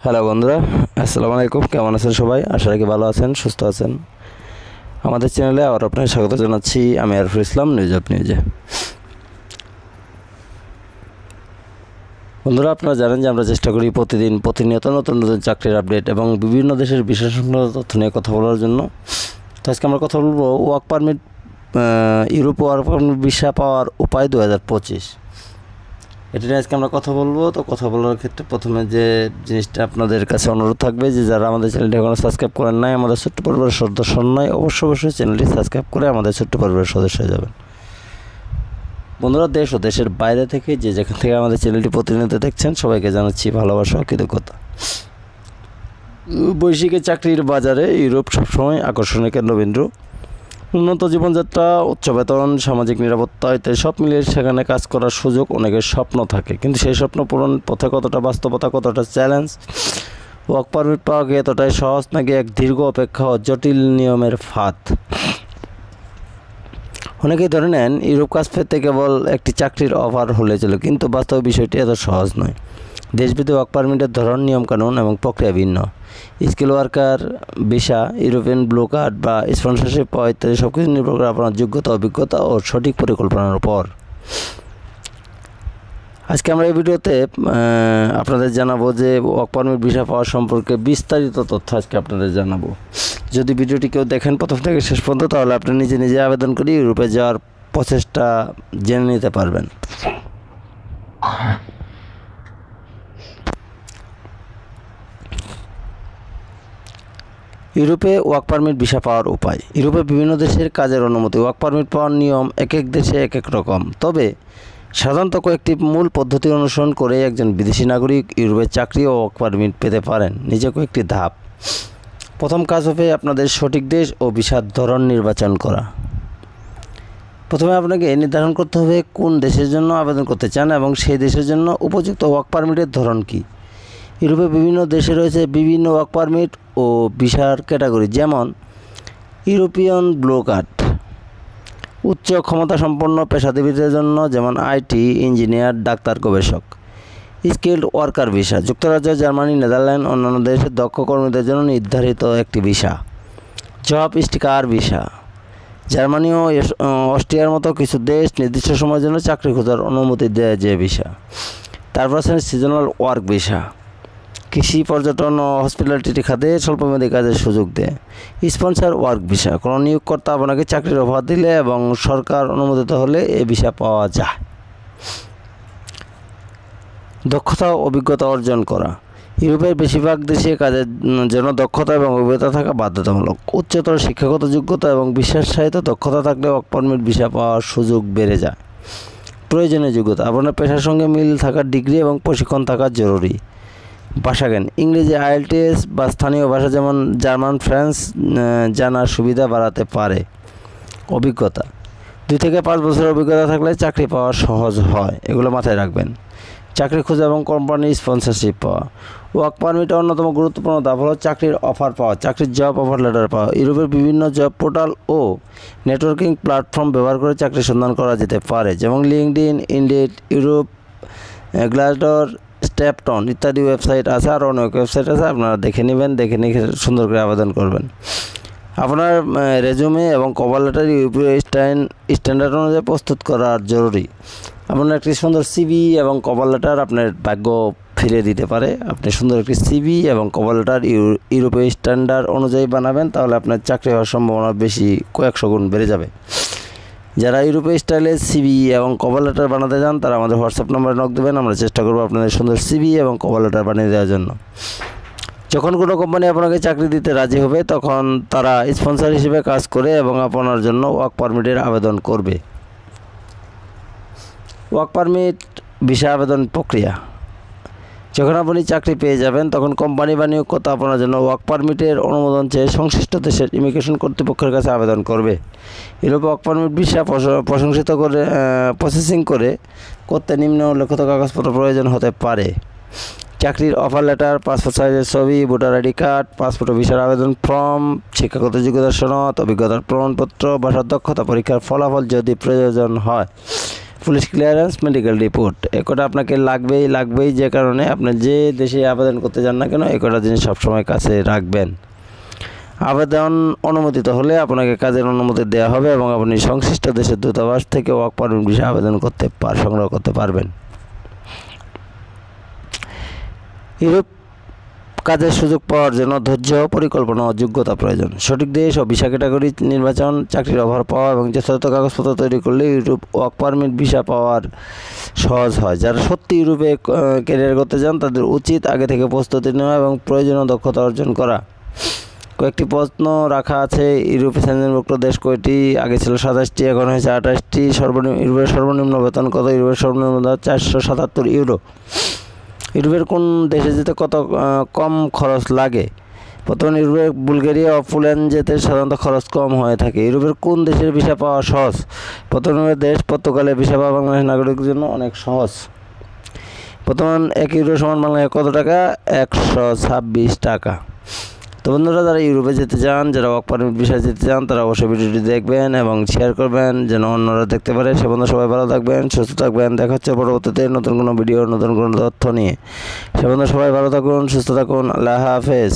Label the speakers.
Speaker 1: Hello বন্ধুরা, আসসালামু আলাইকুম। কেমন আছেন সবাই? আশা রাখি ভালো আছেন, সুস্থ আছেন। আমাদের চ্যানেলে আবার আপনাকে স্বাগত জানাচ্ছি। আমি আরফুল ইসলাম, নিউজ অফ নিউজে। বন্ধুরা, আপনারা জানেন যে আমরা চেষ্টা করি প্রতিনিয়ত নতুন নতুন চাকরির আপডেট এবং বিভিন্ন দেশের বিশেষ তথ্য নিয়ে কথা বলার জন্য। তো আজকে আমরা কথা বলবো work permit, Europe work permit visa পাওয়ার উপায় 2025। এটা নিয়ে আজকে আমরা কথা বলবো। তো কথা বলার ক্ষেত্রে প্রথমে যে জিনিসটা আপনাদের কাছে অনুরোধ থাকবে, যে যারা আমাদের চ্যানেলটি এখনও সাবস্ক্রাইব করেন নাই, আমাদের ছোট্ট পরিবারের সদস্য নয়, অবশ্যই চ্যানেলটি সাবস্ক্রাইব করে আমাদের ছোট্ট পরিবারের সদস্য হয়ে যাবেন। বন্ধুরা, দেশ ও দেশের বাইরে থেকে যে যেখান থেকে আমাদের চ্যানেলটি প্রতিনিয়ত দেখছেন, সবাইকে জানাচ্ছি ভালোবাসা ও কৃতজ্ঞতা। বৈশ্বিক চাকরির বাজারে ইউরোপ সবসময় আকর্ষণের কেন্দ্রবিন্দু। উন্নত জীবনযাত্রা, উচ্চ বেতন, সামাজিক নিরাপত্তা ইত্যাদি সব মিলিয়ে সেখানে কাজ করার সুযোগ অনেকের স্বপ্ন থাকে, কিন্তু সেই স্বপ্ন পূরণ পথে কতটা বাস্তবতা, কতটা চ্যালেঞ্জ। ওয়ার্ক পারমিট পাওয়া গিয়ে এতটাই সহজ নাকি এক দীর্ঘ অপেক্ষা ও জটিল নিয়মের ফাঁদ? অনেকেই ধরে নেন ইউরোপ কাজ পেতে কেবল একটি চাকরির অফার হলে চলে, কিন্তু বাস্তব বিষয়টি এত সহজ নয়। দেশভেদে ওয়ার্ক পারমিটের ধরন, নিয়মকানুন এবং প্রক্রিয়া ভিন্ন। Skill worker visa, European blue card বা স্পন্সরশিপ পাওয়া ইত্যাদি সব কিছু নির্ভর করে আপনার যোগ্যতা, অভিজ্ঞতা ও সঠিক পরিকল্পনার উপর। আজকে আমরা এই ভিডিওতে আপনাদের জানাবো যে ওয়ার্ক পারমিট ভিসা পাওয়া সম্পর্কে বিস্তারিত তথ্য আজকে আপনাদের জানাবো। যদি ভিডিওটি কেউ দেখেন প্রথম থেকে শেষ পর্যন্ত, তাহলে আপনি নিজে নিজে আবেদন করে ইউরোপে যাওয়ার প্রচেষ্টা জেনে নিতে পারবেন। ইউরোপে ওয়ার্ক পারমিট ভিসা পাওয়ার উপায়। ইউরোপে বিভিন্ন দেশের কাজের অনুমতি, ওয়ার্ক পারমিট পাওয়ার নিয়ম এক এক দেশে এক এক রকম। তবে সাধারণত কয়েকটি মূল পদ্ধতি অনুসরণ করে একজন বিদেশি নাগরিক ইউরোপে চাকরি ও ওয়ার্ক পারমিট পেতে পারেন। নিচে কয়েকটি ধাপ। প্রথম কাজ হবে আপনাদের সঠিক দেশ ও ভিসার ধরন নির্বাচন করা। প্রথমে আপনাকে নির্ধারণ করতে হবে কোন দেশের জন্য আবেদন করতে চান এবং সেই দেশের জন্য উপযুক্ত ওয়ার্ক পারমিটের ধরন কী। ইউরোপে বিভিন্ন দেশে রয়েছে বিভিন্ন ওয়ার্ক পারমিট ও ভিসার ক্যাটাগরি, যেমন ইউরোপিয়ান ব্লু কার্ড উচ্চ ক্ষমতা সম্পন্ন পেশাজীবীদের জন্য, যেমন আইটি, ইঞ্জিনিয়ার, ডাক্তার, গবেষক। স্কিলড ওয়ার্কার ভিসা যুক্তরাজ্য, জার্মানি, নেদারল্যান্ড অন্যান্য দেশের দক্ষ কর্মীদের জন্য নির্ধারিত একটি visa. Job sticker visa Germany ও অস্ট্রিয়ার মতো কিছু দেশ নির্দিষ্ট সময়ের জন্য চাকরি খোঁজার অনুমতি দেয় যে ভিসা। তারপর আছেন সিজনাল ওয়ার্ক ভিসা, কৃষি, পর্যটন ও হসপিটালিটি খাতে স্বল্পমেয়াদী কাজের সুযোগ দেয়। স্পন্সর ওয়ার্ক ভিসা কোনো নিয়োগকর্তা আপনাকে চাকরির অফার দিলে এবং সরকার অনুমোদিত হলে এই ভিসা পাওয়া যায়। দক্ষতা ও অভিজ্ঞতা অর্জন করা। ইউরোপের বেশিরভাগ দেশে কাজের জন্য দক্ষতা এবং অভিজ্ঞতা থাকা বাধ্যতামূলক। উচ্চতর শিক্ষাগত যোগ্যতা এবং বিশ্বাসসাহিত দক্ষতা থাকলে ওয়ার্ক পারমিট ভিসা পাওয়ার সুযোগ বেড়ে যায়। প্রয়োজনীয় যোগ্যতা, আপনার পেশার সঙ্গে মিল থাকা ডিগ্রি এবং প্রশিক্ষণ থাকা জরুরি। ভাষা জ্ঞান, ইংরেজি, আইএলটিএস বা স্থানীয় ভাষা যেমন জার্মান, ফ্রেঞ্চ জানার সুবিধা বাড়াতে পারে। অভিজ্ঞতা, 2 থেকে 5 বছরের অভিজ্ঞতা থাকলে চাকরি পাওয়া সহজ হয়, এগুলো মাথায় রাখবেন। চাকরি খোঁজা এবং কোম্পানি স্পন্সরশিপ পাওয়া। ওয়ার্ক পারমিটের অন্যতম গুরুত্বপূর্ণ ধাপ হলো চাকরির অফার পাওয়া, চাকরির জব অফার লেটার পাওয়া। ইউরোপের বিভিন্ন জব পোর্টাল ও নেটওয়ার্কিং প্ল্যাটফর্ম ব্যবহার করে চাকরি সন্ধান করা যেতে পারে, যেমন লিঙ্কডইন, ইনডিড, ইউরোপ, গ্লাসডোর, স্ট্যাপটন ইত্যাদি ওয়েবসাইট আছে। আর অনেক ওয়েবসাইট আছে, আপনারা দেখে নেবেন, দেখে নিয়ে সুন্দর করে আবেদন করবেন। আপনার রেজুমে এবং কভার লেটার ইউরোপীয় স্ট্যান্ডার্ড অনুযায়ী প্রস্তুত করা জরুরি। আপনার একটি সুন্দর সিভি এবং কভার লেটার আপনার ভাগ্য ফিরে দিতে পারে। আপনি সুন্দর একটি সিভি এবং কভার লেটার ইউরোপীয় স্ট্যান্ডার্ড অনুযায়ী বানাবেন, তাহলে আপনার চাকরি হওয়ার সম্ভাবনা বেশি, কয়েকশো গুণ বেড়ে যাবে। যারা ইউরোপীয় স্টাইলে সিভি এবং কভার লেটার বানাতে চান, তারা আমাদের হোয়াটসঅ্যাপ নম্বরে নক দেবেন। আমরা চেষ্টা করবো আপনাদের সুন্দর সিভি এবং কভার লেটার বানিয়ে দেওয়ার জন্য। যখন কোনো কোম্পানি আপনাকে চাকরি দিতে রাজি হবে, তখন তারা স্পন্সর হিসেবে কাজ করে এবং আপনার জন্য ওয়ার্ক পারমিটের আবেদন করবে। ওয়ার্ক পারমিট ভিসা আবেদন প্রক্রিয়া। যখন আপনি চাকরি পেয়ে যাবেন, তখন কোম্পানি বা নিয়োগকর্তা আপনার জন্য ওয়ার্ক পারমিটের অনুমোদন চেয়ে সংশ্লিষ্ট দেশের ইমিগ্রেশন কর্তৃপক্ষের কাছে আবেদন করবে। ইউরোপে ওয়ার্ক পারমিট ভিসা প্রসেসিং করতে নিম্নলিখিত কাগজপত্র প্রয়োজন হতে পারে। চাকরির অফার লেটার, পাসপোর্ট সাইজের ছবি, ভোটার আইডি কার্ড, পাসপোর্ট ও ভিসার আবেদন ফর্ম, শিক্ষাগত যোগ্যতার সনদ, অভিজ্ঞতার প্রমাণপত্র, ভাষার দক্ষতা পরীক্ষার ফলাফল যদি প্রয়োজন হয়, পুলিশ ক্লিয়ারেন্স, মেডিকেল রিপোর্ট, এ কটা আপনাকে লাগবেই, যে কারণে আপনি যে দেশে আবেদন করতে যান না কেন এই কটা জিনিস সবসময় কাছে রাখবেন। আবেদন অনুমোদিত হলে আপনাকে কাজের অনুমতি দেওয়া হবে এবং আপনি সংশ্লিষ্ট দেশের দূতাবাস থেকে ওয়ার্ক পারমিট ভিসা আবেদন সংগ্রহ করতে পারবেন। ইউরোপ কাজের সুযোগ পাওয়ার জন্য ধৈর্য, পরিকল্পনা ও যোগ্যতা প্রয়োজন। সঠিক দেশ ও ভিসা ক্যাটাগরি নির্বাচন, চাকরির অফার পাওয়া এবং যথাযথ কাগজপত্র তৈরি করলে ইউরোপ ওয়ার্ক পারমিট ভিসা পাওয়ার সহজ হয়। যারা সত্যি ইউরোপে ক্যারিয়ার করতে চান তাদের উচিত আগে থেকে প্রস্তুতি নেওয়া এবং প্রয়োজনীয় দক্ষতা অর্জন করা। কয়েকটি প্রশ্ন রাখা আছে। ইউরোপে সেনজেনভুক্ত দেশ কয়টি? আগে ছিল 27টি, এখন হয়েছে 28টি। ইউরোপের সর্বনিম্ন বেতন কত? ইউরোপের সর্বনিম্ন বেতন 477 ইউরো। ইউরোপের কোন দেশে যেতে কত কম খরচ লাগে? বর্তমানে ইউরোপের বুলগেরিয়া ও পোল্যান্ড যেতে সাধারণত খরচ কম হয়ে থাকে। ইউরোপের কোন দেশের ভিসা পাওয়া সহজ? বর্তমানে দেশ পর্তুগালে ভিসা পাওয়া বাংলাদেশের নাগরিকদের জন্য অনেক সহজ। বর্তমান 1 ইউরো সমান বাংলায় কত টাকা? 126 টাকা। তো বন্ধুরা, যারা ইউরোপে যেতে চান, যারা ওয়ার্ক পারমিট ভিসা যেতে চান, তারা অবশ্যই ভিডিওটি দেখবেন এবং শেয়ার করবেন যেন অন্যরা দেখতে পারে। সে বন্ধু সবাই ভালো থাকবেন, সুস্থ থাকবেন। দেখা হচ্ছে পরবর্তীতে নতুন কোনো ভিডিও, নতুন কোনো তথ্য নিয়ে। সে বন্ধু সবাই ভালো থাকুন, সুস্থ থাকুন। আল্লাহ হাফেজ।